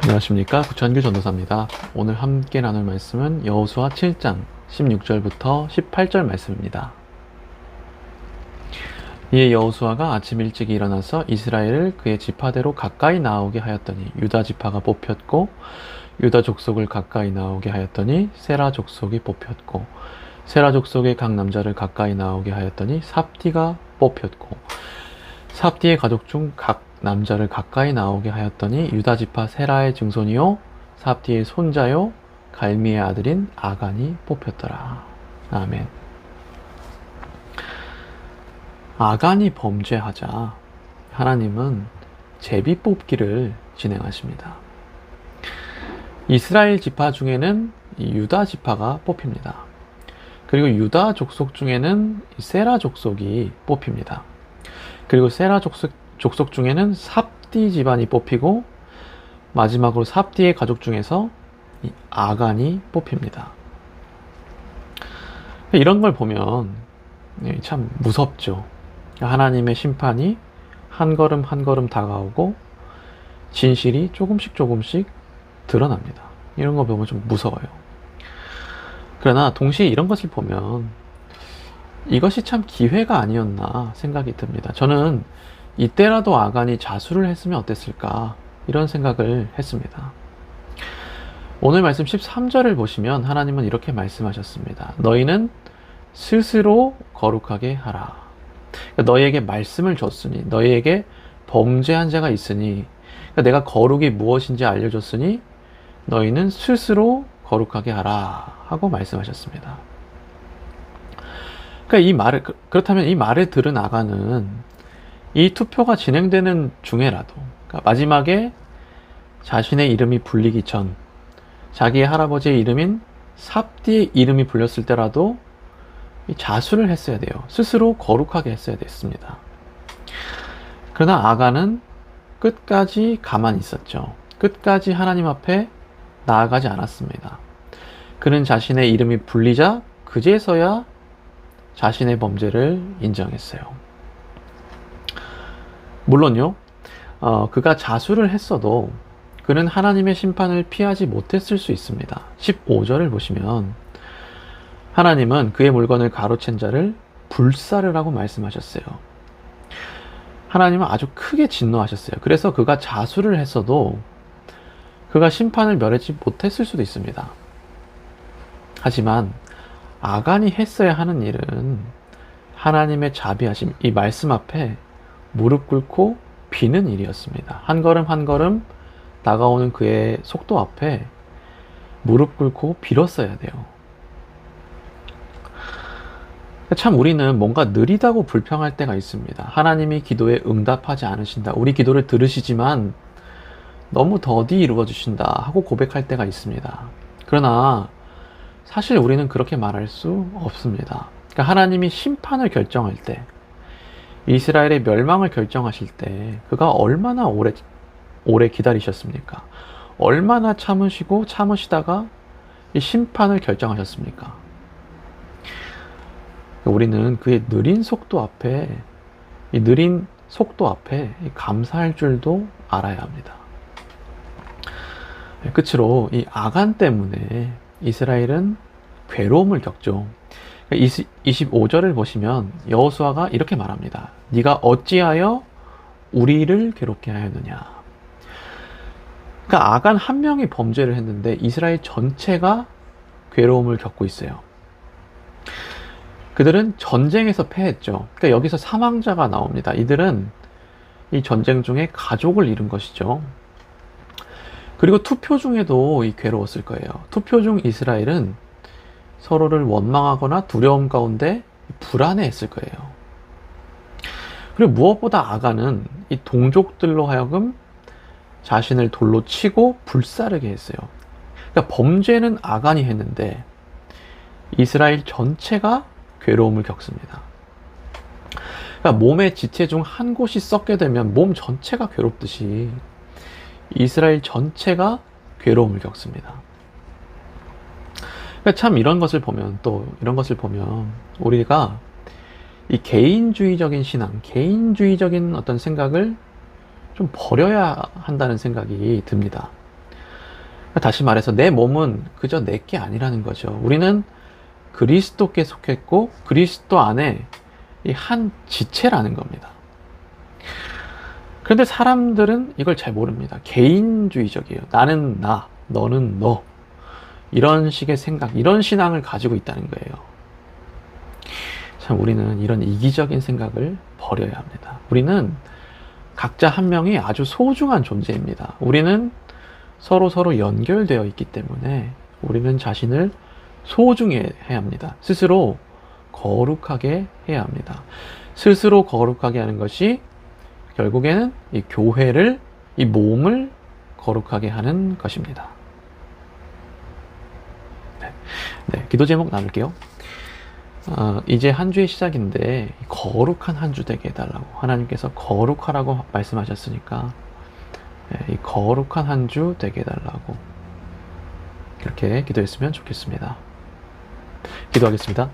안녕하십니까, 구천규 전도사입니다. 오늘 함께 나눌 말씀은 여호수아 7장 16절부터 18절 말씀입니다. 이에 여호수아가 아침 일찍 일어나서 이스라엘을 그의 지파대로 가까이 나오게 하였더니 유다 지파가 뽑혔고, 유다 족속을 가까이 나오게 하였더니 세라 족속이 뽑혔고, 세라 족속의 각 남자를 가까이 나오게 하였더니 삽디가 뽑혔고, 삽디의 가족 중 각 남자를 가까이 나오게 하였더니 유다 지파 세라의 증손이요 삽디의 손자요 갈미의 아들인 아간이 뽑혔더라. 아멘. 아간이 범죄하자 하나님은 제비 뽑기를 진행하십니다. 이스라엘 지파 중에는 유다 지파가 뽑힙니다. 그리고 유다 족속 중에는 세라 족속이 뽑힙니다. 그리고 세라 족속 중에는 삽디 집안이 뽑히고, 마지막으로 삽디의 가족 중에서 이 아간이 뽑힙니다. 이런 걸 보면 참 무섭죠. 하나님의 심판이 한 걸음 한 걸음 다가오고 진실이 조금씩 드러납니다. 이런 거 보면 좀 무서워요. 그러나 동시에 이런 것을 보면 이것이 참 기회가 아니었나 생각이 듭니다. 저는 이때라도 아간이 자수를 했으면 어땠을까, 이런 생각을 했습니다. 오늘 말씀 13절을 보시면 하나님은 이렇게 말씀하셨습니다. 너희는 스스로 거룩하게 하라. 그러니까 너희에게 말씀을 줬으니, 너희에게 범죄한 자가 있으니, 그러니까 내가 거룩이 무엇인지 알려줬으니 너희는 스스로 거룩하게 하라 하고 말씀하셨습니다. 그러니까 그렇다면 이 말을 들은 아간은 이 투표가 진행되는 중에라도, 그러니까 마지막에 자신의 이름이 불리기 전 자기의 할아버지의 이름인 삽디의 이름이 불렸을 때라도 자수를 했어야 돼요. 스스로 거룩하게 했어야 됐습니다. 그러나 아간은 끝까지 가만히 있었죠. 끝까지 하나님 앞에 나아가지 않았습니다. 그는 자신의 이름이 불리자 그제서야 자신의 범죄를 인정했어요. 물론요, 그가 자수를 했어도 그는 하나님의 심판을 피하지 못했을 수 있습니다. 15절을 보시면 하나님은 그의 물건을 가로챈 자를 불사르라고 말씀하셨어요. 하나님은 아주 크게 진노하셨어요. 그래서 그가 자수를 했어도 그가 심판을 면하지 못했을 수도 있습니다. 하지만 아간이 했어야 하는 일은 하나님의 자비하심, 이 말씀 앞에 무릎 꿇고 비는 일이었습니다. 한 걸음 한 걸음 다가오는 그의 속도 앞에 무릎 꿇고 빌었어야 돼요. 참 우리는 뭔가 느리다고 불평할 때가 있습니다. 하나님이 기도에 응답하지 않으신다, 우리 기도를 들으시지만 너무 더디 이루어주신다 하고 고백할 때가 있습니다. 그러나 사실 우리는 그렇게 말할 수 없습니다. 그러니까 하나님이 심판을 결정할 때, 이스라엘의 멸망을 결정하실 때 그가 얼마나 오래 기다리셨습니까? 얼마나 참으시다가 이 심판을 결정하셨습니까? 우리는 그의 느린 속도 앞에 감사할 줄도 알아야 합니다. 끝으로 이 아간 때문에 이스라엘은 괴로움을 겪죠. 25절을 보시면 여호수아가 이렇게 말합니다. 네가 어찌하여 우리를 괴롭게 하였느냐. 그러니까 아간 한 명이 범죄를 했는데 이스라엘 전체가 괴로움을 겪고 있어요. 그들은 전쟁에서 패했죠. 그러니까 여기서 사망자가 나옵니다. 이들은 이 전쟁 중에 가족을 잃은 것이죠. 그리고 투표 중에도 괴로웠을 거예요. 투표 중 이스라엘은 서로를 원망하거나 두려움 가운데 불안해했을 거예요. 그리고 무엇보다 아간은 이 동족들로 하여금 자신을 돌로 치고 불사르게 했어요. 그러니까 범죄는 아간이 했는데 이스라엘 전체가 괴로움을 겪습니다. 그러니까 몸의 지체 중 한 곳이 썩게 되면 몸 전체가 괴롭듯이 이스라엘 전체가 괴로움을 겪습니다. 그러니까 참 이런 것을 보면 우리가 이 개인주의적인 신앙, 개인주의적인 어떤 생각을 좀 버려야 한다는 생각이 듭니다. 다시 말해서 내 몸은 그저 내 게 아니라는 거죠. 우리는 그리스도께 속했고 그리스도 안에 이 한 지체라는 겁니다. 그런데 사람들은 이걸 잘 모릅니다. 개인주의적이에요. 나는 나, 너는 너. 이런 식의 생각, 이런 신앙을 가지고 있다는 거예요. 참 우리는 이런 이기적인 생각을 버려야 합니다. 우리는 각자 한 명이 아주 소중한 존재입니다. 우리는 서로 연결되어 있기 때문에 우리는 자신을 소중히 해야 합니다. 스스로 거룩하게 해야 합니다. 스스로 거룩하게 하는 것이 결국에는 이 교회를, 이 몸을 거룩하게 하는 것입니다. 네, 기도 제목 나눌게요. 이제 한 주의 시작인데 거룩한 한 주 되게 해달라고 하나님께서 거룩하라고 말씀하셨으니까 이 거룩한 한 주 되게 해달라고 그렇게 기도했으면 좋겠습니다. 기도하겠습니다.